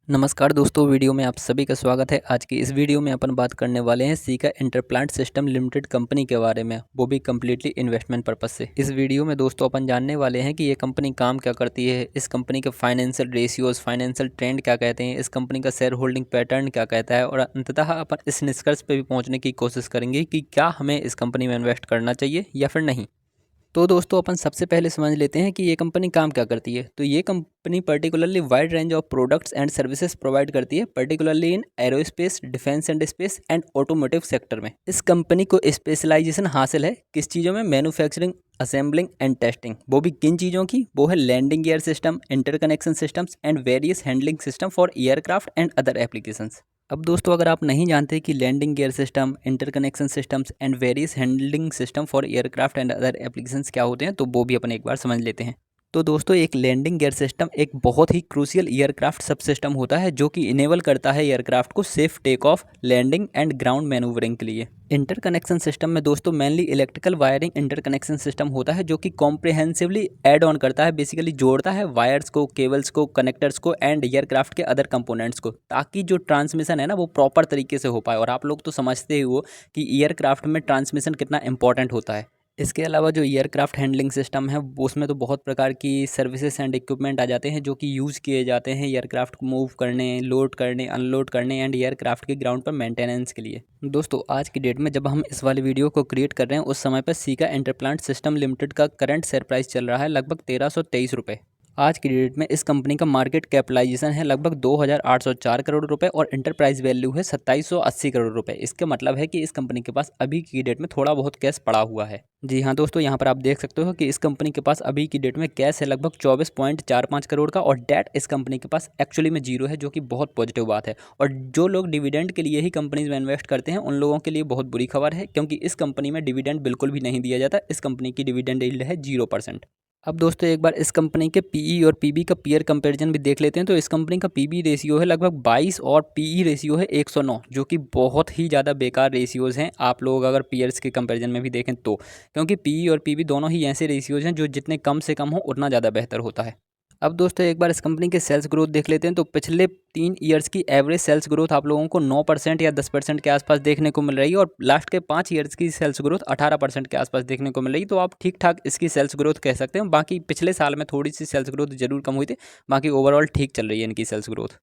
नमस्कार दोस्तों, वीडियो में आप सभी का स्वागत है। आज की इस वीडियो में अपन बात करने वाले हैं सीका इंटरप्लांट सिस्टम लिमिटेड कंपनी के बारे में, वो भी कम्प्लीटली इन्वेस्टमेंट पर्पस से। इस वीडियो में दोस्तों अपन जानने वाले हैं कि ये कंपनी काम क्या करती है, इस कंपनी के फाइनेंशियल रेशियोज, फाइनेंशियल ट्रेंड क्या कहते हैं, इस कंपनी का शेयर होल्डिंग पैटर्न क्या कहता है, और अंततः अपन इस निष्कर्ष पर भी पहुँचने की कोशिश करेंगे कि क्या हमें इस कंपनी में इन्वेस्ट करना चाहिए या फिर नहीं। तो दोस्तों अपन सबसे पहले समझ लेते हैं कि ये कंपनी काम क्या करती है। तो ये company particularly wide range of products and services provide करती है, particularly in aerospace, defence and space and automotive sector में। इस कंपनी को स्पेशलाइजेशन हासिल है किस चीज़ों में? Manufacturing, assembling and testing. वो भी किन चीज़ों की? वो है landing gear system, interconnection systems and various handling system for aircraft and other applications. अब दोस्तों अगर आप नहीं जानते कि landing gear system, interconnection systems and various handling system for aircraft and other applications क्या होते हैं, तो वो भी अपन एक बार समझ लेते हैं। तो दोस्तों एक लैंडिंग गियर सिस्टम एक बहुत ही क्रूशियल एयरक्राफ्ट सब सिस्टम होता है जो कि इनेबल करता है एयरक्राफ्ट को safe take off, landing and ground manoeuvring के लिए। इंटरकनेक्शन सिस्टम में दोस्तों mainly electrical wiring interconnection system होता है जो कि कॉम्प्रिहेंसिवली ऐड ऑन करता है, बेसिकली जोड़ता है वायर्स को, केबल्स को, कनेक्टर्स को एंड एयरक्राफ्ट के अदर कंपोनेंट्स को, ताकि जो ट्रांसमिशन है ना वो प्रॉपर तरीके से हो पाए। और आप लोग तो समझते ही हो कि एयरक्राफ्ट में ट्रांसमिशन कितना इंपॉर्टेंट होता है। इसके अलावा जो एयरक्राफ्ट हैंडलिंग सिस्टम है वो उसमें तो बहुत प्रकार की सर्विसेज एंड इक्विपमेंट आ जाते हैं जो कि यूज़ किए जाते हैं एयरक्राफ्ट को मूव करने, लोड करने, अनलोड करने एंड एयरक्राफ्ट के ग्राउंड पर मेंटेनेंस के लिए। दोस्तों आज की डेट में जब हम इस वाली वीडियो को क्रिएट कर रहे हैं उस समय पर सीका इंटरप्लांट सिस्टम लिमिटेड का करंट शेयर प्राइस चल रहा है लगभग 1323 रुपये। आज की डेट में इस कंपनी का मार्केट कैपिटलाइजेशन है लगभग 2804 करोड़ रुपए और इंटरप्राइज वैल्यू है 2780 करोड़ रुपए। इसका मतलब है कि इस कंपनी के पास अभी की डेट में थोड़ा बहुत कैश पड़ा हुआ है। जी हाँ दोस्तों, यहाँ पर आप देख सकते हो कि इस कंपनी के पास अभी की डेट में कैश है लगभग 24.45 करोड़ का, और डेट इस कंपनी के पास एक्चुअली में जीरो है, जो कि बहुत पॉजिटिव बात है। और जो लोग डिविडेंड के लिए ही कंपनीज में इन्वेस्ट करते हैं उन लोगों के लिए बहुत बुरी खबर है, क्योंकि इस कंपनी में डिविडेंड बिल्कुल भी नहीं दिया जाता। इस कंपनी की डिविडेंड यील्ड है 0%। अब दोस्तों एक बार इस कंपनी के पीई और पीबी का पीयर कंपैरिजन भी देख लेते हैं। तो इस कंपनी का पीबी रेशियो है लगभग 22 और पीई रेशियो है 109, जो कि बहुत ही ज़्यादा बेकार रेशियोज़ हैं आप लोग अगर पीयर्स के कंपैरिजन में भी देखें तो, क्योंकि पीई और पीबी दोनों ही ऐसे रेशियोज़ हैं जो जितने कम से कम हो उतना ज़्यादा बेहतर होता है। अब दोस्तों एक बार इस कंपनी के सेल्स ग्रोथ देख लेते हैं। तो पिछले 3 ईयर्स की एवरेज सेल्स ग्रोथ आप लोगों को 9% या 10% के आसपास देखने को मिल रही है, और लास्ट के 5 ईयर्स की सेल्स ग्रोथ 18% के आसपास देखने को मिल रही है। तो आप ठीक ठाक इसकी सेल्स ग्रोथ कह सकते हैं। बाकी पिछले साल में थोड़ी सी सेल्स ग्रोथ जरूर कम हुई थी, बाकी ओवरऑल ठीक चल रही है इनकी सेल्स ग्रोथ।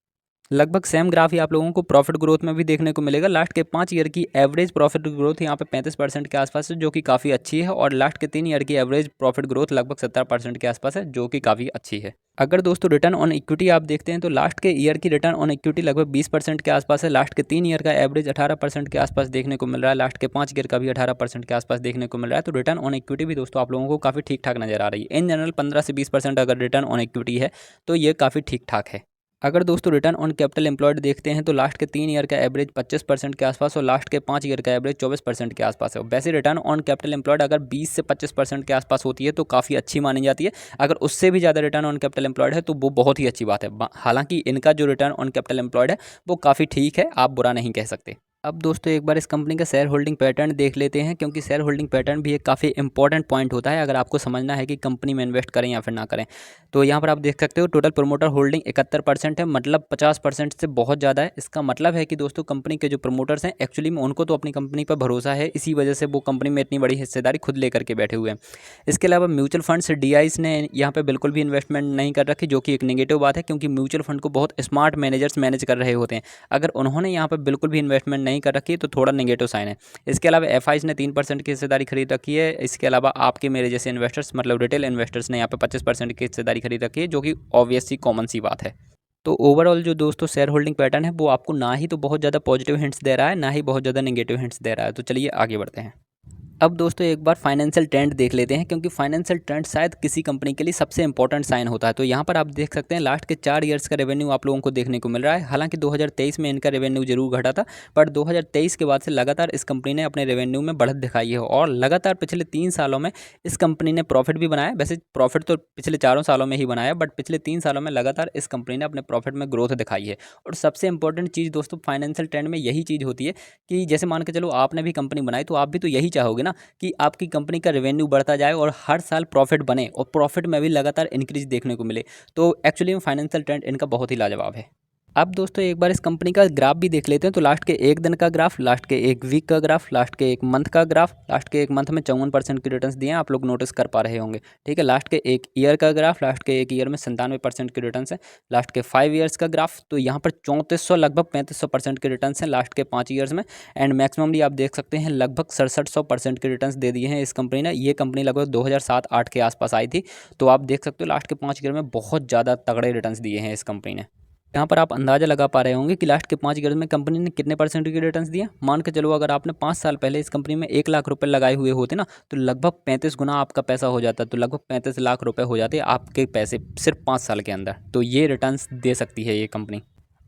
लगभग सेम ग्राफ ही आप लोगों को प्रॉफिट ग्रोथ में भी देखने को मिलेगा। लास्ट के 5 ईयर की एवरेज प्रॉफिट ग्रोथ यहाँ पे 35% के आसपास है, जो कि काफ़ी अच्छी है, और लास्ट के 3 ईयर की एवरेज प्रॉफिट ग्रोथ लगभग 70% के आसपास है, जो कि काफ़ी अच्छी है। अगर दोस्तों रिटर्न ऑन इक्विटी आप देखते हैं तो लास्ट के ईयर की रिटर्न ऑन इक्विटी लगभग 20% के आसपास है। लास्ट के 3 ईयर का एवरेज 18% के आसपास देखने को मिल रहा है। लास्ट के 5 ईयर का भी 18% के आसपास देखने को मिल रहा है। तो रिटर्न ऑन इक्विटी भी दोस्तों आप लोगों को काफ़ी ठीक ठाक नजर आ रही है। इन जनरल 15 से 20% अगर रिटर्न ऑन इक्विटी है तो ये काफ़ी ठीक ठाक है। अगर दोस्तों रिटर्न ऑन कैपिटल एम्प्लॉयड देखते हैं तो लास्ट के 3 ईयर का एवरेज 25% के आसपास और लास्ट के 5 ईयर का एवरेज 24% के आसपास है। वैसे रिटर्न ऑन कैपिटल एम्प्लॉयड अगर 20 से 25% के आसपास होती है तो काफ़ी अच्छी मानी जाती है। अगर उससे भी ज़्यादा रिटर्न ऑन कैपिटल एम्प्लॉयड है तो वो बहुत ही अच्छी बात है। हालांकि इनका जो रिटर्न ऑन कैपिटल एम्प्लॉयड है वो काफ़ी ठीक है, आप बुरा नहीं कह सकते। अब दोस्तों एक बार इस कंपनी का शेयर होल्डिंग पैटर्न देख लेते हैं, क्योंकि शेयर होल्डिंग पैटर्न भी एक काफ़ी इंपॉर्टेंट पॉइंट होता है अगर आपको समझना है कि कंपनी में इन्वेस्ट करें या फिर ना करें। तो यहाँ पर आप देख सकते हो टोटल प्रोमोटर होल्डिंग 71% है, मतलब 50% से बहुत ज़्यादा है। इसका मतलब है कि दोस्तों कंपनी के जो प्रमोटर्स हैं एक्चुअली में उनको तो अपनी कंपनी पर भरोसा है, इसी वजह से वो कंपनी में इतनी बड़ी हिस्सेदारी खुद लेकर के बैठे हुए हैं। इसके अलावा म्यूचुअल फंड्स, डीआईस ने यहाँ पे बिल्कुल भी इन्वेस्टमेंट नहीं कर रखी, जो कि एक नेगेटिव बात है, क्योंकि म्यूचुअल फंड को बहुत स्मार्ट मैनेजर्स मैनेज कर रहे होते हैं। अगर उन्होंने यहाँ पर बिल्कुल भी इन्वेस्टमेंट नहीं कर रखी तो थोड़ा नेगेटिव साइन है। इसके अलावा एफआईज ने 3% की हिस्सेदारी खरीद रखी है। इसके अलावा आपके मेरे जैसे इन्वेस्टर्स मतलब रिटेल इन्वेस्टर्स ने यहाँ पे 25% की हिस्सेदारी खरीद रखी है, जो कि ऑब्वियस सी कॉमन सी बात है। तो ओवरऑल जो दोस्तों शेयर होल्डिंग पैटर्न है वो आपको ना ही तो बहुत ज़्यादा पॉजिटिव हिंट्स दे रहा है, ना ही बहुत ज़्यादा नेगेटिव हिंट्स दे रहा है। तो चलिए आगे बढ़ते हैं। अब दोस्तों एक बार फाइनेंशियल ट्रेंड देख लेते हैं, क्योंकि फाइनेंशियल ट्रेंड शायद किसी कंपनी के लिए सबसे इंपॉर्टेंट साइन होता है। तो यहाँ पर आप देख सकते हैं लास्ट के 4 ईयर्स का रेवेन्यू आप लोगों को देखने को मिल रहा है। हालांकि 2023 में इनका रेवेन्यू जरूर घटा था, बट 2023 के बाद से लगातार इस कंपनी ने अपने रेवेन्यू में बढ़त दिखाई है, और लगातार पिछले 3 सालों में इस कंपनी ने प्रॉफिट भी बनाया। वैसे प्रॉफिट तो पिछले 4 सालों में ही बनाया, बट पिछले 3 सालों में लगातार इस कंपनी ने अपने प्रॉफिट में ग्रोथ दिखाई है। और सबसे इंपॉर्टेंट चीज़ दोस्तों फाइनेंशियल ट्रेंड में यही चीज़ होती है कि जैसे मान के चलो आपने भी कंपनी बनाई तो आप भी तो यही चाहोगे ना कि आपकी कंपनी का रेवेन्यू बढ़ता जाए और हर साल प्रॉफिट बने, और प्रॉफिट में भी लगातार इंक्रीज देखने को मिले। तो एक्चुअली में फाइनेंशियल ट्रेंड इनका बहुत ही लाजवाब है। अब दोस्तों एक बार इस कंपनी का ग्राफ भी देख लेते हैं। तो लास्ट के एक दिन का ग्राफ, लास्ट के एक वीक का ग्राफ, लास्ट के एक मंथ का ग्राफ, लास्ट के एक मंथ में 54% की रिटर्न्स दिए हैं, आप लोग नोटिस कर पा रहे होंगे। ठीक है, लास्ट के एक ईयर का ग्राफ, लास्ट के एक ईयर में 97% की रिटर्न्स है। लास्ट के 5 ईयर्स का ग्राफ, तो यहाँ पर 3400 लगभग 3500% के रिटर्न्स हैं लास्ट के 5 ईयर्स में। एंड मैक्सिममली आप देख सकते हैं लगभग 6700% के रिटर्न्स दे दिए हैं इस कंपनी ने। ये कंपनी लगभग 2007-8 के आसपास आई थी। तो आप देख सकते हो लास्ट के 5 ईयर में बहुत ज़्यादा तगड़े रिटर्न्स दिए हैं इस कंपनी ने। यहाँ पर आप अंदाज़ा लगा पा रहे होंगे कि लास्ट के 5 ईयर में कंपनी ने कितने परसेंट के रिटर्न्स दिए। मान के चलो अगर आपने 5 साल पहले इस कंपनी में 1 लाख रुपए लगाए हुए होते ना, तो लगभग 35 गुना आपका पैसा हो जाता। तो लगभग 35 लाख रुपए हो जाते आपके पैसे सिर्फ 5 साल के अंदर। तो ये रिटर्न्स दे सकती है ये कंपनी।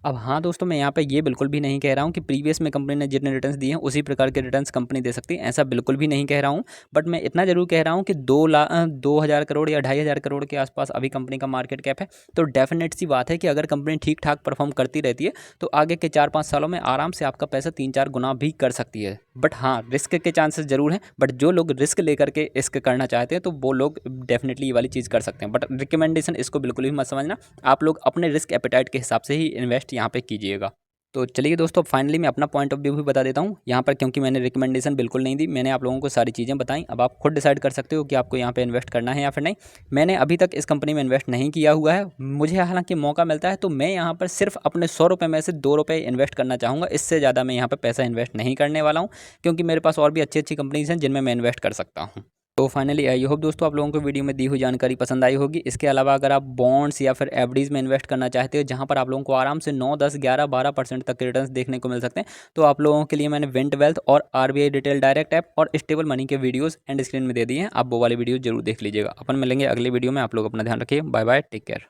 अब हाँ दोस्तों, मैं यहाँ पे ये बिल्कुल भी नहीं कह रहा हूँ कि प्रीवियस में कंपनी ने जितने रिटर्न्स दिए हैं उसी प्रकार के रिटर्न्स कंपनी दे सकती है, ऐसा बिल्कुल भी नहीं कह रहा हूँ। बट मैं इतना ज़रूर कह रहा हूँ कि 2,00,000 करोड़ या 2,500 करोड़ के आसपास अभी कंपनी का मार्केट कैप है। तो डेफिनेट सी बात है कि अगर कंपनी ठीक ठाक परफॉर्म करती रहती है तो आगे के 4-5 सालों में आराम से आपका पैसा 3-4 गुना भी कर सकती है। बट हाँ, रिस्क के चांसेस ज़रूर हैं। बट जो लोग रिस्क लेकर के इसके करना चाहते हैं तो वो लोग डेफिनेटली ये वाली चीज़ कर सकते हैं। बट रिकमेंडेशन इसको बिल्कुल भी मत समझना, आप लोग अपने रिस्क एपेटाइट के हिसाब से ही इन्वेस्ट यहाँ पे कीजिएगा। तो चलिए दोस्तों, फाइनली मैं अपना पॉइंट ऑफ व्यू भी बता देता हूँ यहाँ पर, क्योंकि मैंने रिकमेंडेशन बिल्कुल नहीं दी, मैंने आप लोगों को सारी चीज़ें बताई। अब आप खुद डिसाइड कर सकते हो कि आपको यहाँ पे इन्वेस्ट करना है या फिर नहीं। मैंने अभी तक इस कंपनी में इन्वेस्ट नहीं किया हुआ है। मुझे हालांकि मौका मिलता है तो मैं यहाँ पर सिर्फ अपने 100 रुपये में से 2 रुपये इन्वेस्ट करना चाहूँगा। इससे ज़्यादा मैं यहाँ पर पैसा इन्वेस्ट नहीं करने वाला हूँ, क्योंकि मेरे पास और भी अच्छी अच्छी कंपनीज हैं जिनमें मैं इन्वेस्ट कर सकता हूँ। तो फाइनली आई होप दोस्तों आप लोगों को वीडियो में दी हुई जानकारी पसंद आई होगी। इसके अलावा अगर आप बॉन्ड्स या फिर एफडीज़ में इन्वेस्ट करना चाहते हो जहां पर आप लोगों को आराम से 9, 10, 11, 12% तक के रिटर्न्स देखने को मिल सकते हैं, तो आप लोगों के लिए मैंने विंट वेल्थ और आरबीआई रिटेल डायरेक्ट ऐप और स्टेबल मनी के वीडियोज़ एंड स्क्रीन में दे दिए हैं। आप वो वाली वीडियो जरूर देख लीजिएगा। अपन मिलेंगे अगले वीडियो में। आप लोग अपना ध्यान रखिए। Bye bye, take care.